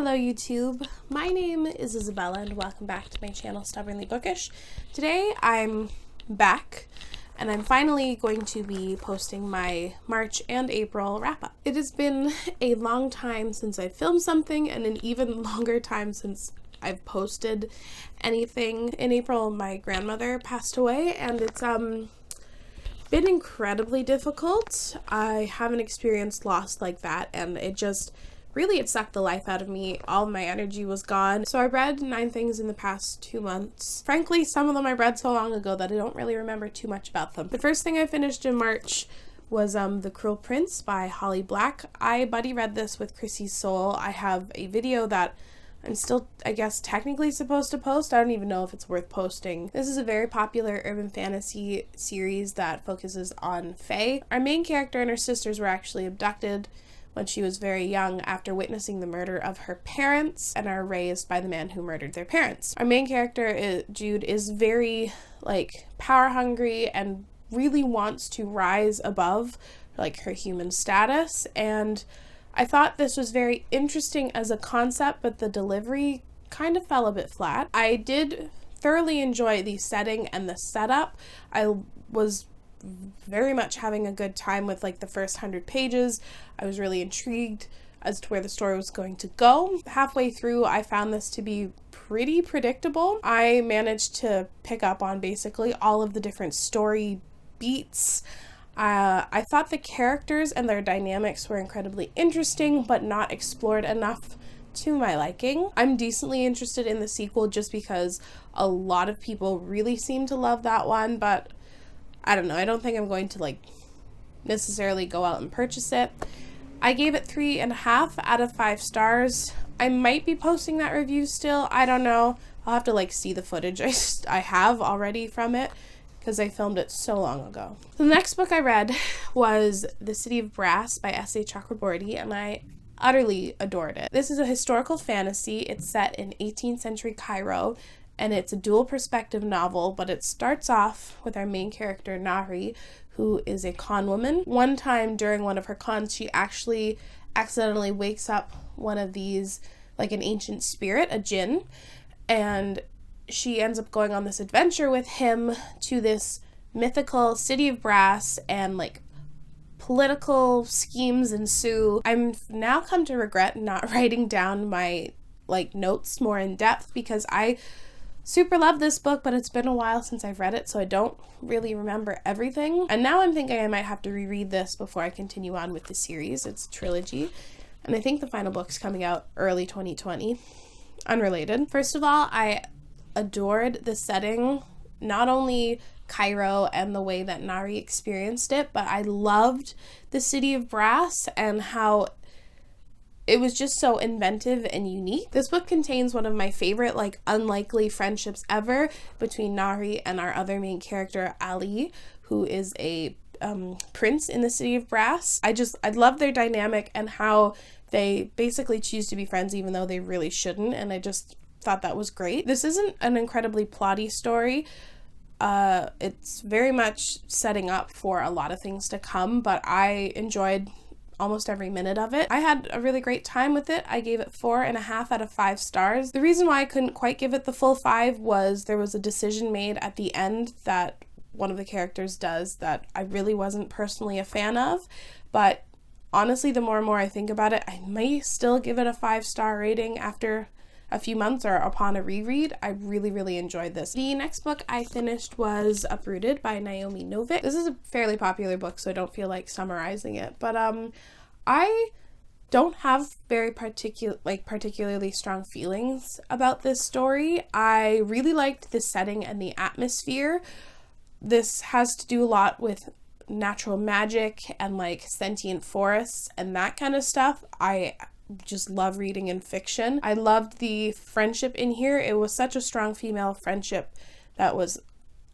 Hello YouTube, my name is Isabella and welcome back to my channel Stubbornly Bookish. Today I'm back and I'm finally going to be posting my March and April wrap-up. It has been a long time since I filmed something and an even longer time since I've posted anything. In April my grandmother passed away and it's been incredibly difficult. I haven't experienced loss like that and it sucked the life out of me. All of my energy was gone. So I read 9 things in the past 2 months. Frankly, some of them I read so long ago that I don't really remember too much about them. The first thing I finished in March was The Cruel Prince by Holly Black. I buddy read this with Chrissy's Soul. I have a video that I'm still, I guess, technically supposed to post. I don't even know if it's worth posting. This is a very popular urban fantasy series that focuses on fae. Our main character and her sisters were actually abducted when she was very young after witnessing the murder of her parents and are raised by the man who murdered their parents. Our main character, Jude, is very power hungry and really wants to rise above her human status, and I thought this was very interesting as a concept, but the delivery kind of fell a bit flat. I did thoroughly enjoy the setting and the setup. I was very much having a good time with the first 100 pages. I was really intrigued as to where the story was going to go. Halfway through, I found this to be pretty predictable. I managed to pick up on basically all of the different story beats. I thought the characters and their dynamics were incredibly interesting, but not explored enough to my liking. I'm decently interested in the sequel just because a lot of people really seem to love that one, but I don't know. I don't think I'm going to necessarily go out and purchase it. I gave it 3.5 out of 5 stars. I might be posting that review still. I don't know. I'll have to see the footage I have already from it because I filmed it so long ago. The next book I read was The City of Brass by S.A. Chakraborty, and I utterly adored it. This is a historical fantasy. It's set in 18th century Cairo, and it's a dual perspective novel, but it starts off with our main character, Nahri, who is a con woman. One time during one of her cons, she actually accidentally wakes up one of these, an ancient spirit, a jinn, and she ends up going on this adventure with him to this mythical city of brass, and political schemes ensue. I'm now come to regret not writing down my notes more in depth because I super love this book, but it's been a while since I've read it, so I don't really remember everything. And now I'm thinking I might have to reread this before I continue on with the series. It's a trilogy, and I think the final book's coming out early 2020. Unrelated. First of all, I adored the setting, not only Cairo and the way that Nahri experienced it, but I loved the City of Brass and how it was just so inventive and unique. This book contains one of my favorite unlikely friendships ever between Nahri and our other main character, Ali, who is a prince in the City of Brass. I love their dynamic and how they basically choose to be friends even though they really shouldn't, and I just thought that was great. This isn't an incredibly plotty story. It's very much setting up for a lot of things to come, but I enjoyed almost every minute of it. I had a really great time with it. I gave it 4.5 out of 5 stars. The reason why I couldn't quite give it the full 5 was there was a decision made at the end that one of the characters does that I really wasn't personally a fan of, but honestly, the more and more I think about it, I may still give it a 5-star rating after a few months or upon a reread. I really enjoyed this. The next book I finished was Uprooted by Naomi Novik. This is a fairly popular book, so I don't feel like summarizing it, but I don't have very particularly strong feelings about this story. I really liked the setting and the atmosphere. This has to do a lot with natural magic and sentient forests and that kind of stuff. I just love reading in fiction. I loved the friendship in here. It was such a strong female friendship that was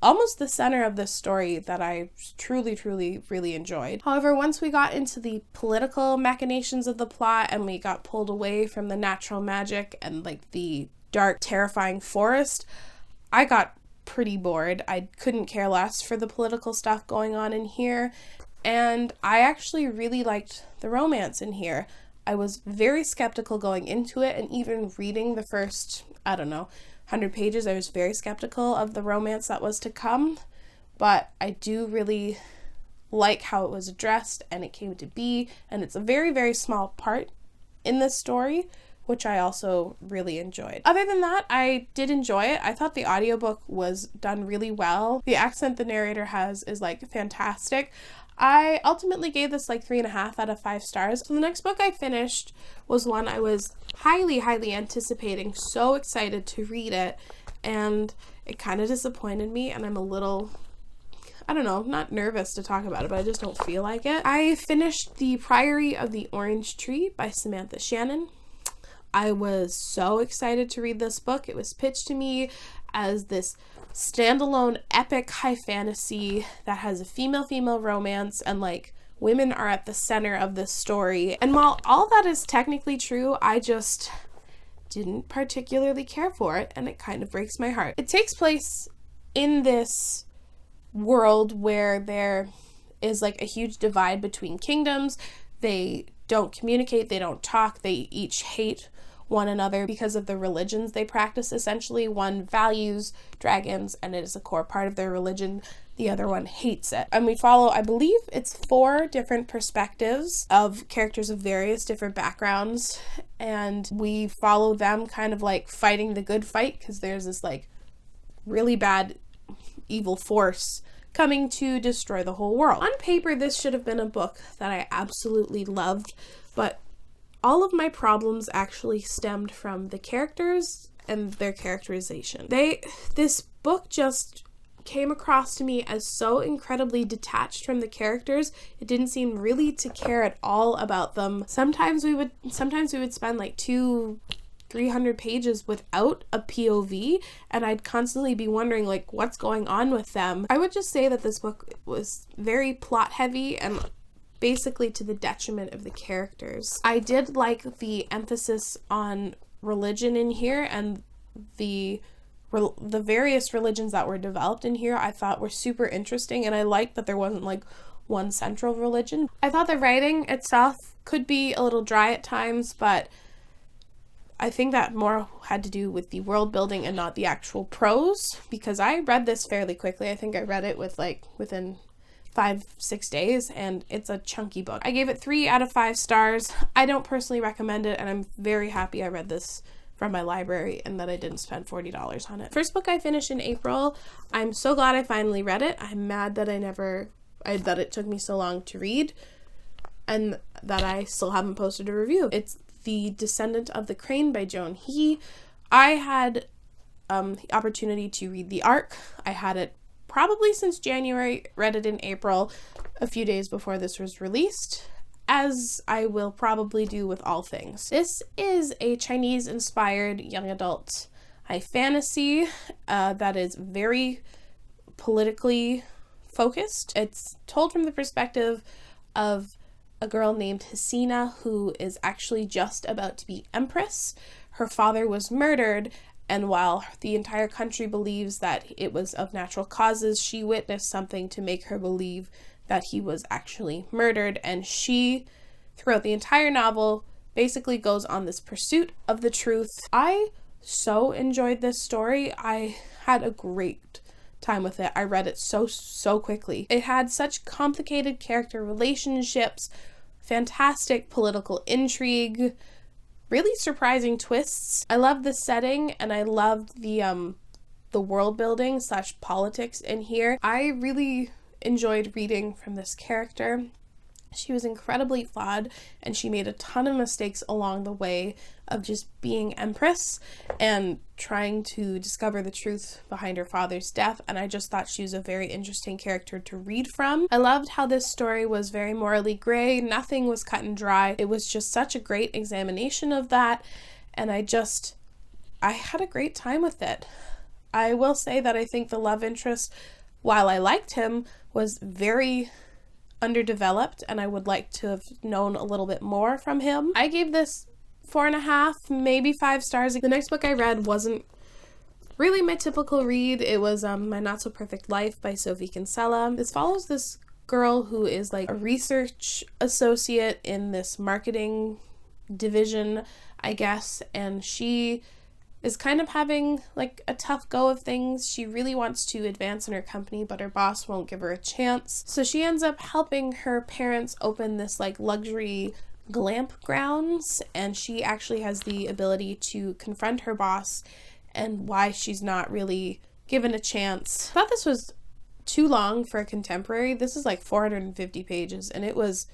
almost the center of this story that I truly really enjoyed. However, once we got into the political machinations of the plot and we got pulled away from the natural magic and the dark, terrifying forest, I got pretty bored. I couldn't care less for the political stuff going on in here, and I actually really liked the romance in here. I was very skeptical going into it, and even reading the first, 100 pages, I was very skeptical of the romance that was to come, but I do really like how it was addressed and it came to be, and it's a very, very small part in this story, which I also really enjoyed. Other than that, I did enjoy it. I thought the audiobook was done really well. The accent the narrator has is like fantastic. I ultimately gave this like 3.5 out of 5 stars. So the next book I finished was one I was highly, highly anticipating, so excited to read it, and it kind of disappointed me, and I'm a little, not nervous to talk about it, but I just don't feel like it. I finished The Priory of the Orange Tree by Samantha Shannon. I was so excited to read this book. It was pitched to me as this standalone epic high fantasy that has a female-female romance, and like women are at the center of this story. And while all that is technically true, I just didn't particularly care for it, and it kind of breaks my heart. It takes place in this world where there is like a huge divide between kingdoms. They don't communicate, they don't talk, they each hate one another because of the religions they practice. Essentially, one values dragons and it is a core part of their religion, the other one hates it. And we follow, I believe it's 4 different perspectives of characters of various different backgrounds, and we follow them kind of like fighting the good fight, because there's this like really bad evil force coming to destroy the whole world. On paper, this should have been a book that I absolutely loved, but all of my problems actually stemmed from the characters and their characterization. This book just came across to me as so incredibly detached from the characters. It didn't seem really to care at all about them. Sometimes we would spend like 200-300 pages without a POV, and I'd constantly be wondering like what's going on with them. I would just say that this book was very plot heavy and basically to the detriment of the characters. I did like the emphasis on religion in here, and the various religions that were developed in here I thought were super interesting, and I liked that there wasn't like one central religion. I thought the writing itself could be a little dry at times, but I think that more had to do with the world building and not the actual prose, because I read this fairly quickly. I think I read it within 5-6 days, and it's a chunky book. I gave it 3 out of 5 stars. I don't personally recommend it, and I'm very happy I read this from my library and that I didn't spend $40 on it. First book I finished in April. I'm so glad I finally read it. I'm mad that that it took me so long to read, and that I still haven't posted a review. It's The Descendant of the Crane by Joan He. I had the opportunity to read the ARC. I had it probably since January, read it in April, a few days before this was released, as I will probably do with all things. This is a Chinese-inspired young adult high fantasy that is very politically focused. It's told from the perspective of a girl named Hasina, who is actually just about to be empress. Her father was murdered, and while the entire country believes that it was of natural causes, she witnessed something to make her believe that he was actually murdered, and she, throughout the entire novel, basically goes on this pursuit of the truth. I so enjoyed this story. I had a great time with it. I read it so quickly. It had such complicated character relationships, fantastic political intrigue, really surprising twists. I loved the setting, and I loved the world building / politics in here. I really enjoyed reading from this character. She was incredibly flawed, and she made a ton of mistakes along the way of just being empress and trying to discover the truth behind her father's death, and I just thought she was a very interesting character to read from. I loved how this story was very morally gray. Nothing was cut and dry. It was just such a great examination of that, and I had a great time with it. I will say that I think the love interest, while I liked him, was very underdeveloped, and I would like to have known a little bit more from him. I gave this 4.5, maybe 5 stars. The next book I read wasn't really my typical read. It was My Not So Perfect Life by Sophie Kinsella. This follows this girl who is like a research associate in this marketing division, I guess, and she is kind of having like a tough go of things. She really wants to advance in her company, but her boss won't give her a chance. So she ends up helping her parents open this like luxury glamp grounds, and she actually has the ability to confront her boss and why she's not really given a chance. I thought this was too long for a contemporary. This is like 450 pages, and it was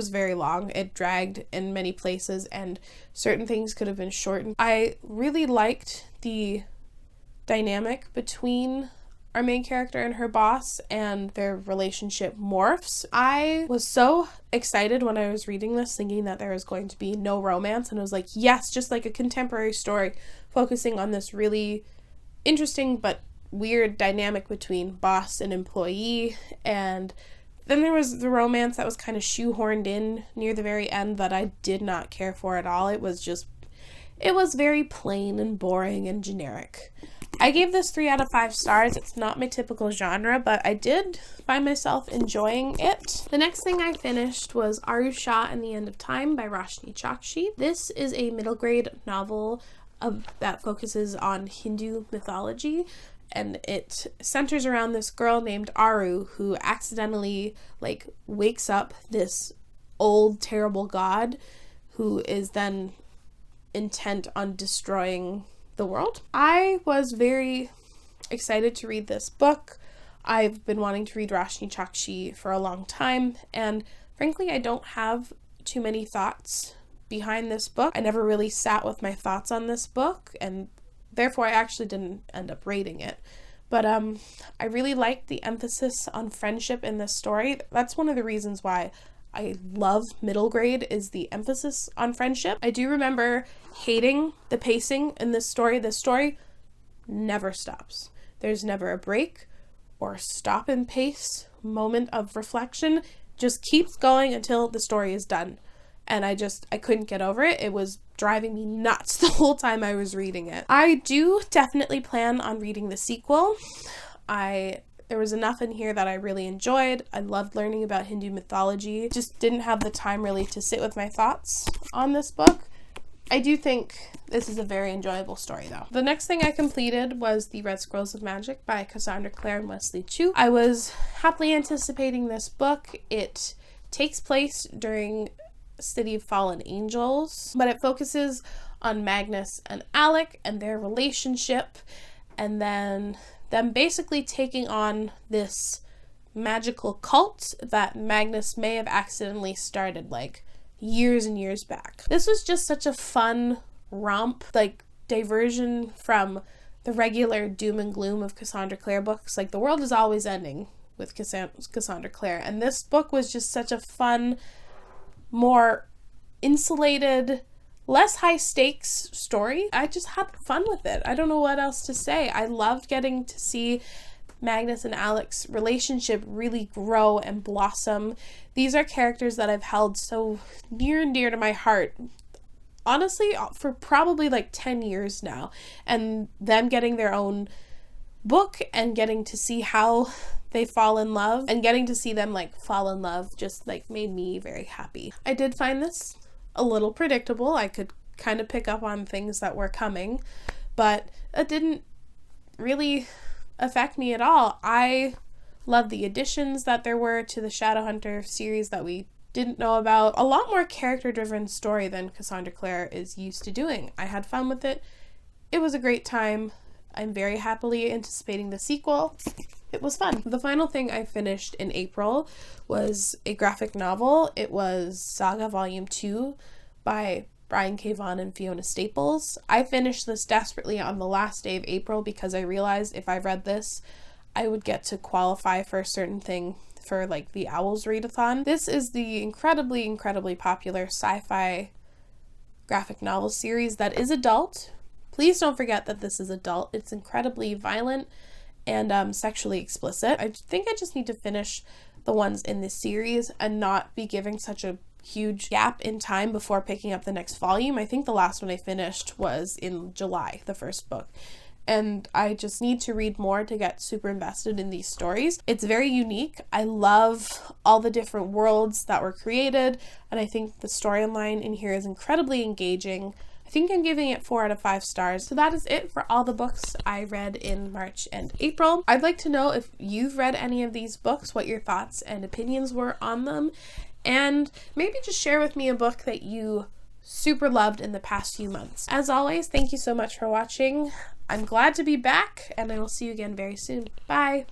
very long. It dragged in many places, and certain things could have been shortened. I really liked the dynamic between our main character and her boss, and their relationship morphs. I was so excited when I was reading this, thinking that there was going to be no romance, and I was like, yes, just like a contemporary story focusing on this really interesting but weird dynamic between boss and employee. And then there was the romance that was kind of shoehorned in near the very end that I did not care for at all. It was very plain and boring and generic. I gave this 3 out of 5 stars. It's not my typical genre, but I did find myself enjoying it. The next thing I finished was Aru Shah and the End of Time by Roshni Chokshi. This is a middle grade novel that focuses on Hindu mythology, and it centers around this girl named Aru who accidentally like wakes up this old terrible god who is then intent on destroying the world. I was very excited to read this book. I've been wanting to read Roshni Chokshi for a long time, and frankly I don't have too many thoughts behind this book. I never really sat with my thoughts on this book, and therefore I actually didn't end up rating it. But I really liked the emphasis on friendship in this story. That's one of the reasons why I love middle grade, is the emphasis on friendship. I do remember hating the pacing in this story. This story never stops. There's never a break or stop in pace moment of reflection. Just keeps going until the story is done. And I couldn't get over it. It was driving me nuts the whole time I was reading it. I do definitely plan on reading the sequel. There was enough in here that I really enjoyed. I loved learning about Hindu mythology. Just didn't have the time really to sit with my thoughts on this book. I do think this is a very enjoyable story though. The next thing I completed was The Red Scrolls of Magic by Cassandra Clare and Wesley Chu. I was happily anticipating this book. It takes place during City of Fallen Angels, but it focuses on Magnus and Alec and their relationship, and then them basically taking on this magical cult that Magnus may have accidentally started like years and years back. This was just such a fun romp, like diversion from the regular doom and gloom of Cassandra Clare books. Like the world is always ending with Cassandra Clare, and this book was just such a fun, more insulated, less high stakes story. I just had fun with it. I don't know what else to say. I loved getting to see Magnus and Alec's relationship really grow and blossom. These are characters that I've held so near and dear to my heart, honestly, for probably like 10 years now. And them getting their own book and getting to see how they fall in love and getting to see them like fall in love just like made me very happy. I did find this a little predictable. I could kind of pick up on things that were coming, but it didn't really affect me at all. I love the additions that there were to the Shadowhunter series that we didn't know about. A lot more character-driven story than Cassandra Clare is used to doing. I had fun with it. It was a great time. I'm very happily anticipating the sequel. It was fun. The final thing I finished in April was a graphic novel. It was Saga Volume 2 by Brian K. Vaughan and Fiona Staples. I finished this desperately on the last day of April because I realized if I read this, I would get to qualify for a certain thing for like the Owls Readathon. This is the incredibly, incredibly popular sci-fi graphic novel series that is adult. Please don't forget that this is adult. It's incredibly violent and sexually explicit. I think I just need to finish the ones in this series and not be giving such a huge gap in time before picking up the next volume. I think the last one I finished was in July, the first book. and I just need to read more to get super invested in these stories. It's very unique. I love all the different worlds that were created, and I think the storyline in here is incredibly engaging. I think I'm giving it 4 out of 5 stars. So that is it for all the books I read in March and April. I'd like to know if you've read any of these books, what your thoughts and opinions were on them, and maybe just share with me a book that you super loved in the past few months. As always, thank you so much for watching. I'm glad to be back, and I will see you again very soon. Bye!